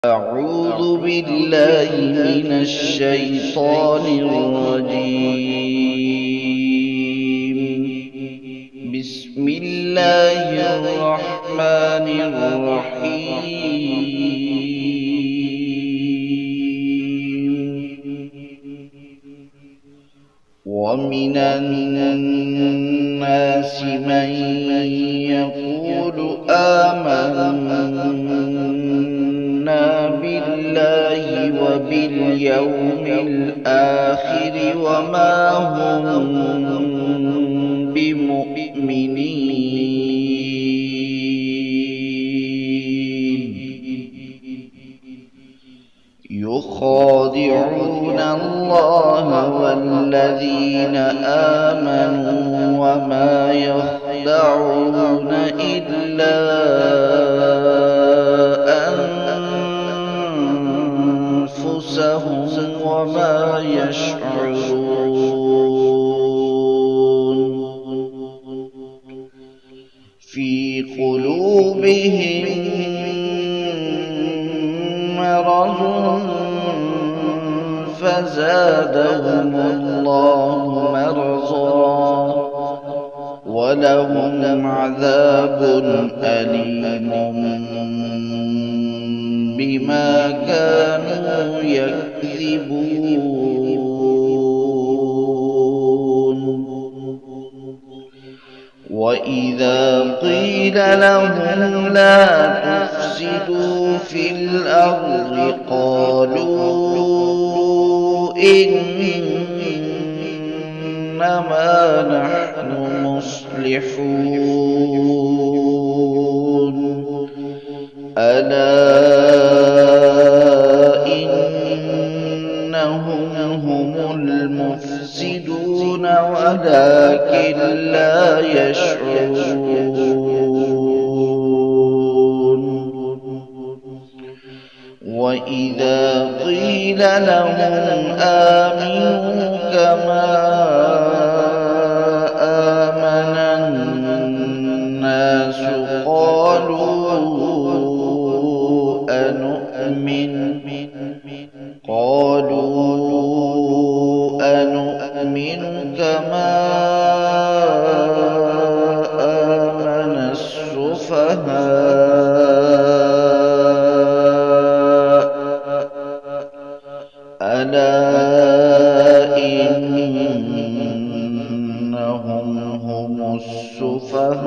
أعوذ بالله من الشيطان الرجيم. بسم الله الرحمن الرحيم. ومن الناس من يقول آمنا بالله وباليوم الآخر وما هم بمؤمنين. يخادعون الله والذين آمنوا وما يخدعون إلا أنفسهم وما يشعرون. في قلوبهم مرض فزادهم الله مرضا ولهم عذاب أليم بما كانوا يكذبون. وإذا قيل لهم لا تفسدوا في الأرض قالوا إنما نحن مصلحون. ألا إنهم هم المفسدون ولكن لا يشعرون. وإذا قيل لهم آمنوا كما آمن الناس قالوا أنؤمن كما آمن السفهاء. ألا إنهم هم السفهاء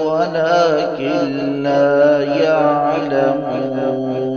ولكن لا يعلمون.